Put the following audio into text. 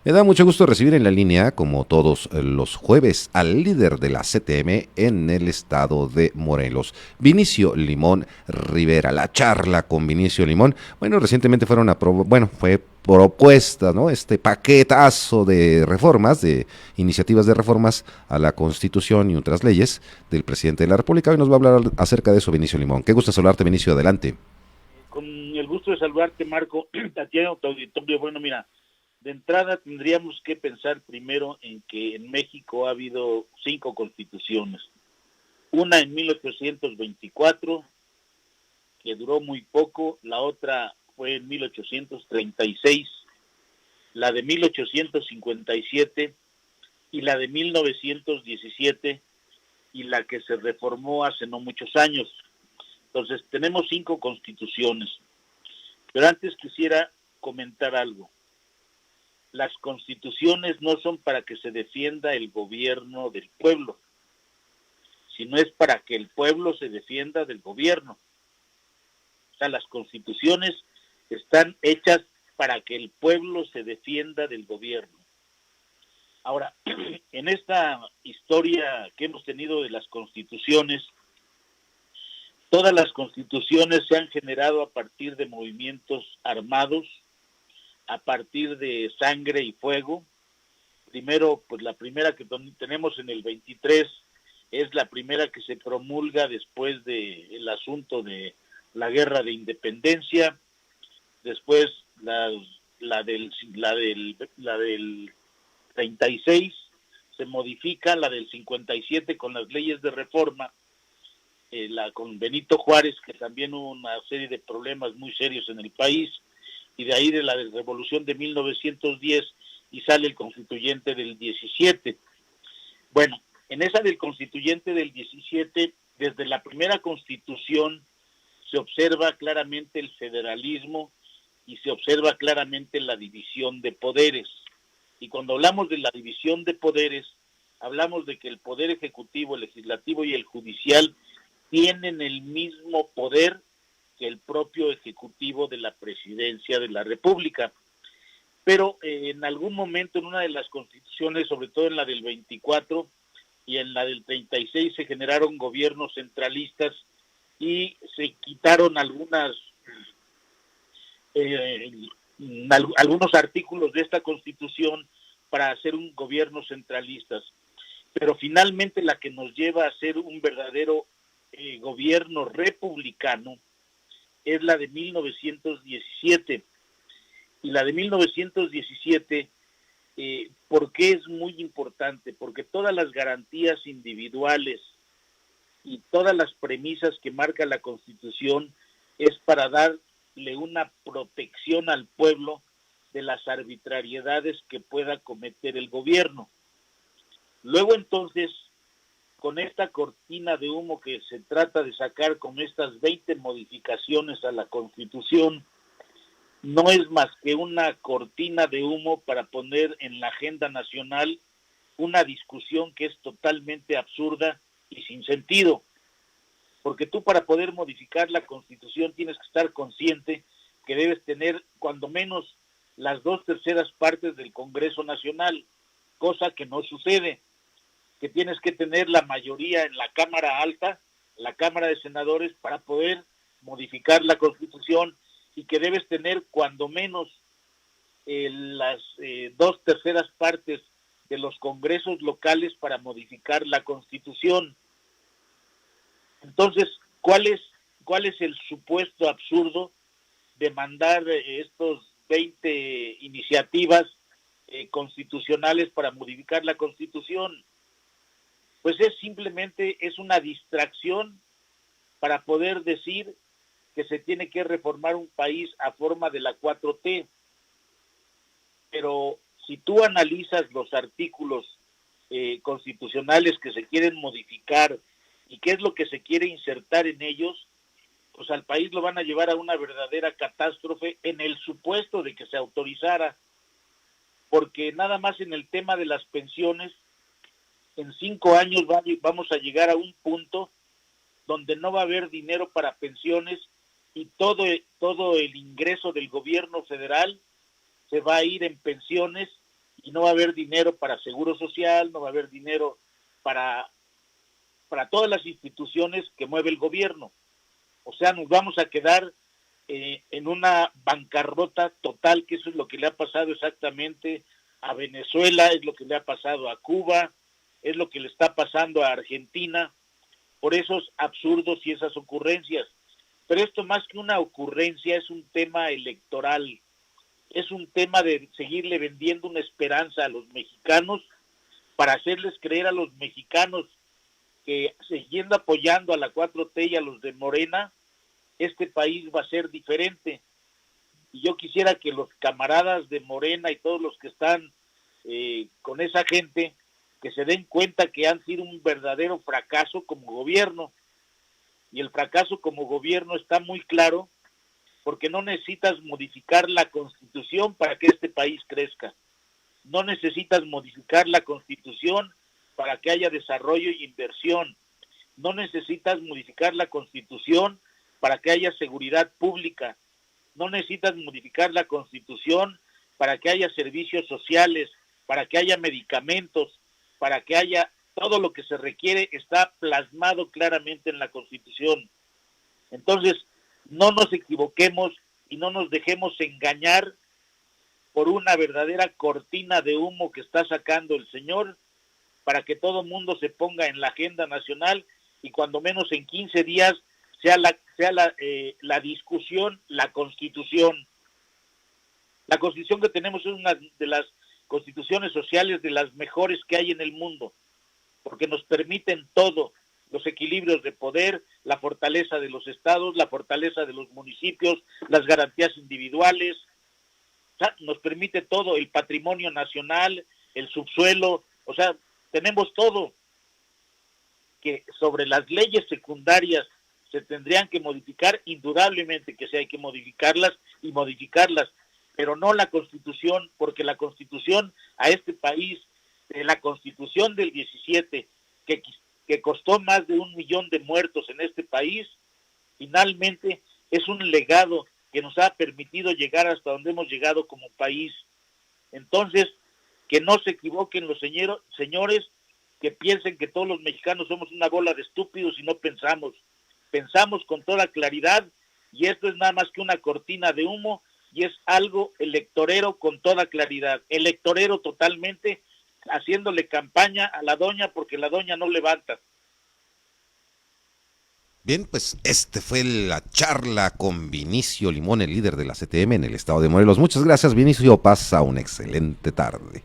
Me da mucho gusto recibir en la línea, como todos los jueves, al líder de la CTM en el estado de Morelos, Vinicio Limón Rivera. La charla con Vinicio Limón, bueno, recientemente fue propuesta, ¿no? Este paquetazo de reformas, de iniciativas de reformas a la Constitución y otras leyes del presidente de la República. Hoy nos va a hablar acerca de eso, Vinicio Limón. Qué gusto saludarte, Vinicio, adelante. Con el gusto de saludarte, Marco, Tatiana, tu auditorio. Bueno, mira, de entrada tendríamos que pensar primero en que en México ha habido 5 constituciones. Una en 1824, que duró muy poco, la otra fue en 1836, la de 1857 y la de 1917 y la que se reformó hace no muchos años. Entonces, tenemos 5 constituciones. Pero antes quisiera comentar algo. Las constituciones no son para que se defienda el gobierno del pueblo, sino es para que el pueblo se defienda del gobierno. O sea, las constituciones están hechas para que el pueblo se defienda del gobierno. Ahora, en esta historia que hemos tenido de las constituciones, todas las constituciones se han generado a partir de movimientos armados, a partir de sangre y fuego. Primero, pues la primera que tenemos en el 23 es la primera que se promulga después del asunto de la guerra de independencia. Después la del 36 se modifica, la del 57 con las leyes de reforma, con Benito Juárez, que también hubo una serie de problemas muy serios en el país, y de ahí de la revolución de 1910, y sale el constituyente del 17. Bueno, en esa del constituyente del 17, desde la primera constitución se observa claramente el federalismo y se observa claramente la división de poderes. Y cuando hablamos de la división de poderes, hablamos de que el poder ejecutivo, el legislativo y el judicial tienen el mismo poder que el propio ejecutivo de la presidencia de la República. Pero en algún momento en una de las constituciones, sobre todo en la del 24 y en la del 36, se generaron gobiernos centralistas y se quitaron algunos artículos de esta constitución para hacer un gobierno centralistas. Pero finalmente la que nos lleva a ser un verdadero gobierno republicano es la de 1917. Y la de 1917, ¿por qué es muy importante? Porque todas las garantías individuales y todas las premisas que marca la Constitución es para darle una protección al pueblo de las arbitrariedades que pueda cometer el gobierno. Luego entonces, con esta cortina de humo que se trata de sacar con estas 20 modificaciones a la Constitución, no es más que una cortina de humo para poner en la agenda nacional una discusión que es totalmente absurda y sin sentido. Porque tú, para poder modificar la Constitución, tienes que estar consciente que debes tener cuando menos las 2/3 partes del Congreso Nacional, cosa que no sucede. Que tienes que tener la mayoría en la Cámara Alta, la Cámara de Senadores, para poder modificar la Constitución, y que debes tener cuando menos las 2/3 partes de los congresos locales para modificar la Constitución. Entonces, ¿cuál es el supuesto absurdo de mandar estos 20 iniciativas constitucionales para modificar la Constitución? Pues es una distracción para poder decir que se tiene que reformar un país a forma de la 4T. Pero si tú analizas los artículos constitucionales que se quieren modificar y qué es lo que se quiere insertar en ellos, pues al país lo van a llevar a una verdadera catástrofe en el supuesto de que se autorizara, porque nada más en el tema de las pensiones, en 5 años vamos a llegar a un punto donde no va a haber dinero para pensiones, y todo el ingreso del gobierno federal se va a ir en pensiones, y no va a haber dinero para seguro social, no va a haber dinero para todas las instituciones que mueve el gobierno. O sea, nos vamos a quedar en una bancarrota total, que eso es lo que le ha pasado exactamente a Venezuela, es lo que le ha pasado a Cuba, es lo que le está pasando a Argentina, por esos absurdos y esas ocurrencias. Pero esto más que una ocurrencia es un tema electoral, es un tema de seguirle vendiendo una esperanza a los mexicanos para hacerles creer a los mexicanos que siguiendo apoyando a la 4T y a los de Morena, este país va a ser diferente. Y yo quisiera que los camaradas de Morena y todos los que están con esa gente, que se den cuenta que han sido un verdadero fracaso como gobierno. Y el fracaso como gobierno está muy claro, porque no necesitas modificar la Constitución para que este país crezca. No necesitas modificar la Constitución para que haya desarrollo y inversión. No necesitas modificar la Constitución para que haya seguridad pública. No necesitas modificar la Constitución para que haya servicios sociales, para que haya medicamentos, para que haya todo lo que se requiere, está plasmado claramente en la Constitución. Entonces, no nos equivoquemos y no nos dejemos engañar por una verdadera cortina de humo que está sacando el señor para que todo el mundo se ponga en la agenda nacional y cuando menos en 15 días sea la discusión, la Constitución. La Constitución que tenemos es una de las constituciones sociales de las mejores que hay en el mundo, porque nos permiten todo, los equilibrios de poder, la fortaleza de los estados, la fortaleza de los municipios, las garantías individuales, o sea, nos permite todo, el patrimonio nacional, el subsuelo, o sea, tenemos todo. Que sobre las leyes secundarias se tendrían que modificar, indudablemente que sí hay que modificarlas, pero no la Constitución, porque la Constitución a este país, la Constitución del 17, que costó más de 1 millón de muertos en este país, finalmente es un legado que nos ha permitido llegar hasta donde hemos llegado como país. Entonces, que no se equivoquen los señores que piensen que todos los mexicanos somos una bola de estúpidos y no pensamos con toda claridad, y esto es nada más que una cortina de humo, y es algo electorero con toda claridad, electorero totalmente, haciéndole campaña a la doña porque la doña no levanta. Bien, pues este fue la charla con Vinicio Limón, el líder de la CTM en el estado de Morelos. Muchas gracias, Vinicio, pasa una excelente tarde.